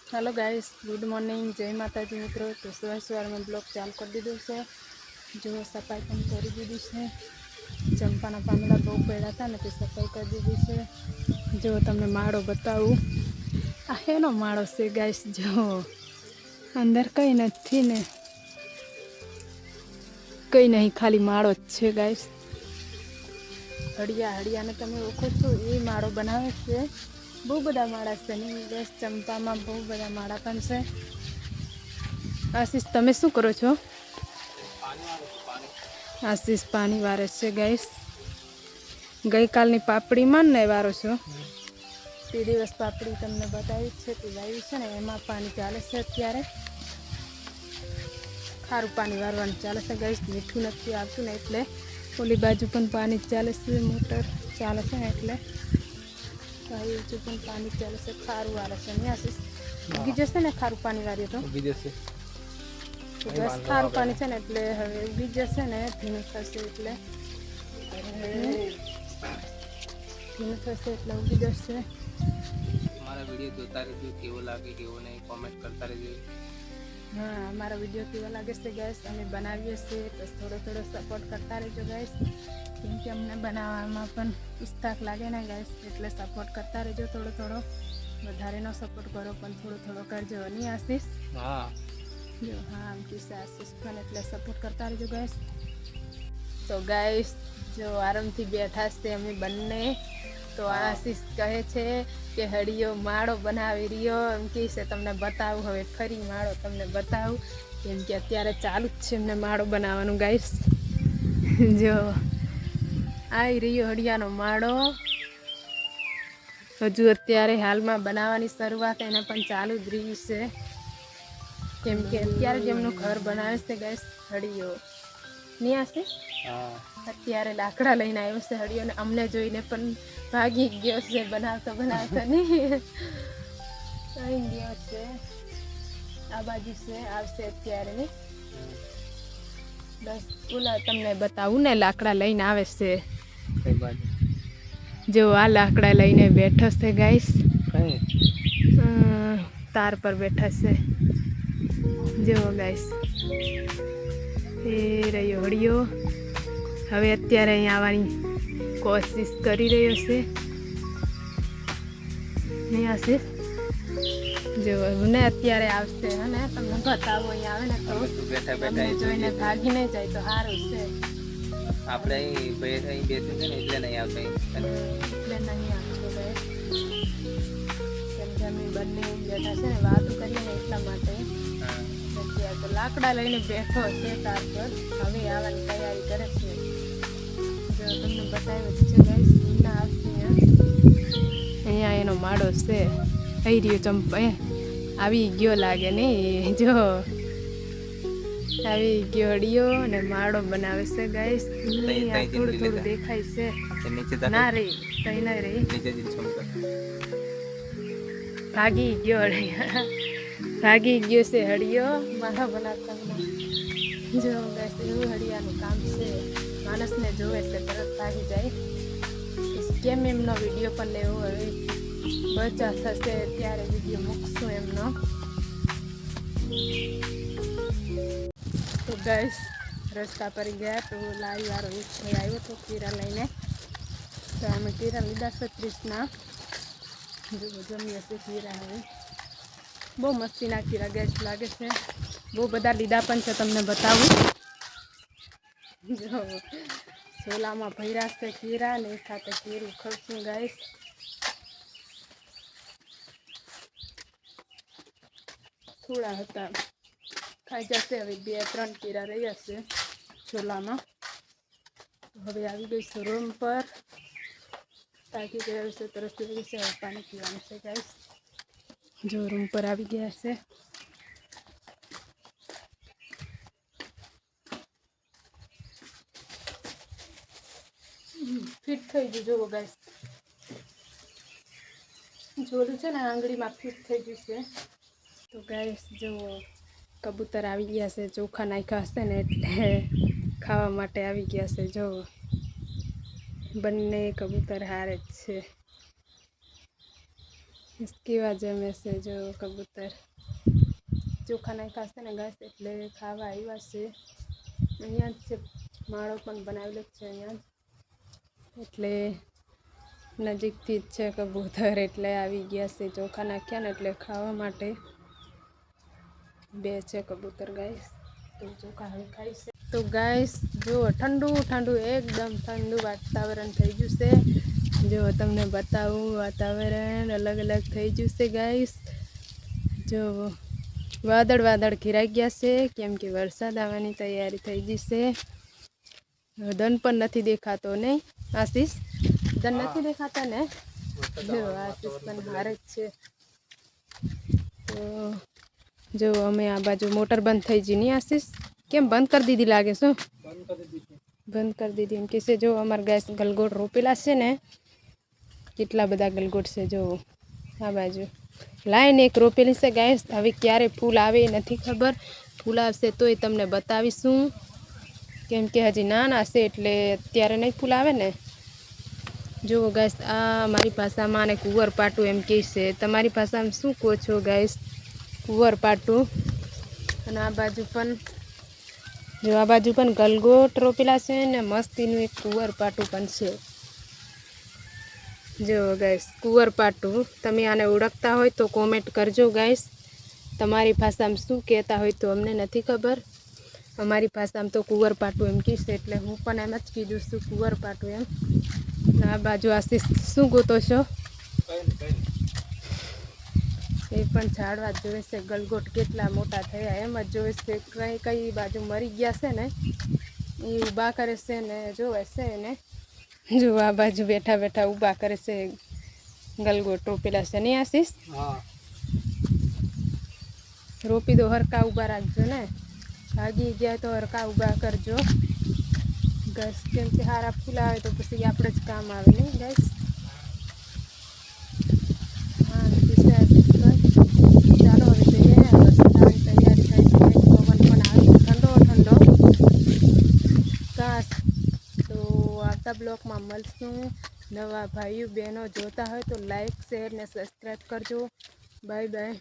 Hello guys, good morning, जय माता जी मित्रों। तो सवार में ब्लॉग चालू कर दीधो से। जो सफाई पण कर दीधी है। चंपाना पांदड़ा बहुत पड़ा था ने सफाई कर दीधी है। जो तमने माड़ो बताऊँ, आ हेनो माड़ो से गाइस। जो अंदर कई नहीं ने कई नहीं, खाली माड़ो ज छे गाइस। हड़िया हड़िया ने तमे ओळखो छो, ए माड़ो बनावे छे। बहु बधा माड़ा छे ने बस चंपा में बहु बधा माड़ा पण छे। आशीष तमे शू करो छो? आशीष पानी वारे छे गाइस। गई कालनी पापड़ी में ने वारो छो। ते दिवस पापड़ी तमने बतावी छे ते लावी छे ने एमां पानी चाले छे। अत्यारे खारू पानी वारवानुं चाले छे गाइस। मीठुं नथी आवतुं ने એટલે ओली बाजू पण पानी चाले छे, मोटर चाले छे ने એટલે भाई बाजू पण पानी चाले छे। खारू वारे छे ने आशीष उगी जशे ने खारू पानी वारीए तो उगी जशे। तो बस खारू पानी छे ने એટલે હવે ઉગી જશે ને ભીનું થશે એટલે ભીનું થશે એટલે ઉગી જશે। हमारा वीडियो જોતા રહેજો, કેવો લાગે કેવો નહીં કોમેન્ટ કરતા રહેજો। हाँ, हमारा वीडियो केवा लागे से गैस अमे बनावीए छे तो थोड़ो थोड़ो सपोर्ट करता रहो गैस, क्योंकि अमने बनाववामां पण पुस्तक लागे ने गैस, એટલે सपोर्ट करता रहो। थोड़ो थोड़ो वधारे नो सपोर्ट करो पण थोड़ो थोड़ो करजो नहीं आशीष? हाँ जो हाँ आम किस्से आशीष पण એટલે सपोर्ट करता रहो गैस। तो गैस जो आरामथी बैठा छे अमे बंने। तो आशीष कहे छे के हड़ियो माड़ो बनावी रह्यो, एम कहे छे तमने बतावुं। हवे फरी माड़ो तमने बतावुं, केम के अत्यारे चालू ज छे एमने माड़ो बनाववानुं गाइस। जो आई रह्यो हड़ियानो माड़ो। हजू अत्यारे हालमां बनाववानी शरूआत एने पण चालू ज रही छे, केम के अत्यारे ज एमनुं घर बनावे छे गाइस हड़ियो। नहीं आशे अत्यारे लाकड़ा लईने आव्यो छे हड़ियो ने अमने जोईने पण भागी गयो छे बनावता बनावता। नहीं आई गयो छे आ बाजू से आवशे अत्यारे। नहीं बस ओला तमने बतावुं ने लाकड़ा लईने आवे छे। जो आ लाकड़ा लईने बैठो छे गाइस, तार पर बैठा छे। जो गाइस ए रह्यो हड़ियो। हवे अत्यारे अहीं आववानी कोशिश करी रह्यो छे। नहीं आशीष? जो ने अत्यारे आवशे ने तमने बतावो अहीं आवे ने तो બેઠા બેઠા तमने जोईने भागी नहीं जाय तो सारुं छे। આપણે અહીં બેસી છે ને એટલે નહીં આવતા એટલે નહીં આવતો ગાઈસ, કેમ કે અમે બંને બેઠા છે ને વાતો કરીએ ને એટલા માટે। અત્યારે તો લાકડા લઈને બેઠો છે તાર પર, હવે આવવાની તૈયારી કરે છે। જો તમને બતાવ્યું જ છે ગાઈસ, ના આવશે અહીંયા એનો માળો છે। થઈ રહ્યો ચંપા આવી ગયો લાગે નહીં। જો આવી ગયો હડિયો અને માળો બનાવે છે ગાઈસ। આ થોડું થોડું દેખાય છે ના રે કઈ ના રે ભાગી ગયો હડિયો ભાગી ગયો છે હડિયો માળો બનાવતા બનાવતા। જો ગાઈસ એવું હડિયાનું કામ છે, માણસને જોવે છે તરત ભાગી જાય। કેમ એમનો વિડીયો પણ લેવો, હવે બચા થશે ત્યારે વિડીયો મૂકશું એમનો। तो गैस रस्ता पर गया तो लाई वारो एक भाई आयो तो कीरा लईने। तो आमे कीरा लीधा से 30 जो जमीए से कीरा हवे बहु मस्तीना कीरा गैस लागे छे। बहु बधा लीधा पण छे, तमने बतावुं। जो सोलामां भर्या छे कीरा ने एक हाथे कीरू खरचुं गाइस। थोड़ा हता खाई जशे, हवे 2-3 कीरा रह्या छे छोलामां। हवे आवी गई छे रूम पर, ताकी गया छे तरस लगी छे, हवे पानी पीवानुं छे गाइस। जो रूम पर आवी गया छे। फिट थई गयुं जोवो गाइस, जोडुं छे ने आंगळीमां फिट थई गयुं छे। तो गाइस जो कबूतर आवी गया छे, चोखा नाख्या हशे ने એટલે खावा माटे आवी गया छे। जो बंने कबूतर हारे ज छे। इसकी वजह में से जो कबूतर ચોખા નાખ્યા છે ને ગાઈસ એટલે ખાવા આવ્યા છે. અહીંયા જ છે માળો પણ બનાવેલો છે અહીંયા જ, એટલે નજીકથી જ છે કબૂતર એટલે આવી ગયા છે. ચોખા નાખ્યા ને એટલે ખાવા માટે બે છે કબૂતર ગાઈસ. તો ચોખા હવે ખાઈ છે. તો ગાઈસ જો ઠંડુ ઠંડુ એકદમ ઠંડુ વાતાવરણ થઈ ગયું છે. જો તમને બતાવું વાતાવરણ અલગ અલગ થઈ ગયું છે ગાઈસ. જો વાદળ વાદળ ઘેરાઈ ગયા છે કેમ કે વરસાદ આવવાની તૈયારી થઈ ગઈ છે. દન પણ નથી દેખાતો નહીં આશીષ? દન નથી દેખાતા ને? જો આશીષ પણ હારે જ છે. તો જો અમે આ બાજુ મોટર બંધ થઈ ગઈ નહીં આશીષ? કેમ બંધ કરી દીધી લાગે શું? બંધ કરી દીધી એમ કે છે. જો અમારા ગેસ ગલગોટ રોપેલા છે ને, કેટલા બધા ગલગોટ છે. જો આ બાજુ લાઈન એક રોપેલી છે ગાઈસ. હવે ક્યારે ફૂલ આવે એ નથી ખબર. ફૂલ આવશે તોય તમને બતાવીશું કેમ કે હજી નાના છે એટલે અત્યારે નહીં ફૂલ આવે ને. જુઓ ગાઈસ આ મારી ભાષામાં આને કુંવરપાટું એમ કહે છે. તમારી ભાષામાં શું કહો છો ગાઈસ? કુંવરપાટું. અને આ બાજુ પણ જો આ બાજુ પણ ગલગોટ રોપેલા છે ને મસ્તીનું એક કુંવરપાટું પણ છે. જો ગાઈસ કુંવરપાટું, તમે આને ઓળખતા હોય તો કોમેન્ટ કરજો ગાઈસ. તમારી ભાષામાં શું કહેતા હોય તો અમને નથી ખબર. અમારી ભાષામાં તો કુંવરપાટું એમ કહીશે એટલે હું પણ એમ જ કીધું છું કુંવરપાટું એમ. આ બાજુ આશીષ શું ગોતો છો? એ પણ ઝાડવા જોવે છે. ગલગોટ કેટલા મોટા થયા એમ જ જોવે છે. કઈ કઈ બાજુ મરી ગયા છે ને એ ઊભા કરે છે ને જોવે છે ને. જો આ બાજુ બેઠા બેઠા ઊભા કરે છે. ગલગોટ રોપેલા છે નહીં આશીષ? રોપી દો, હરકા ઊભા રાખજો ને. ભાગી ગયા તો હરકા ઊભા કરજો ગેસ, કેમ કે હારા ફૂલ આવે તો પછી આપણે જ કામ આવે નહીં ગેસ. હા ચાલો હવે જઈએ. વરસાદ આવવાની તૈયારી થાય છે. પવન પણ આવે ઠંડો ઠંડો કાશ. તો આવતા બ્લોકમાં મળશું. નવા ભાઈઓ બહેનો જોતા હોય તો લાઈક શેર ને સબસ્ક્રાઈબ કરજો. Bye bye.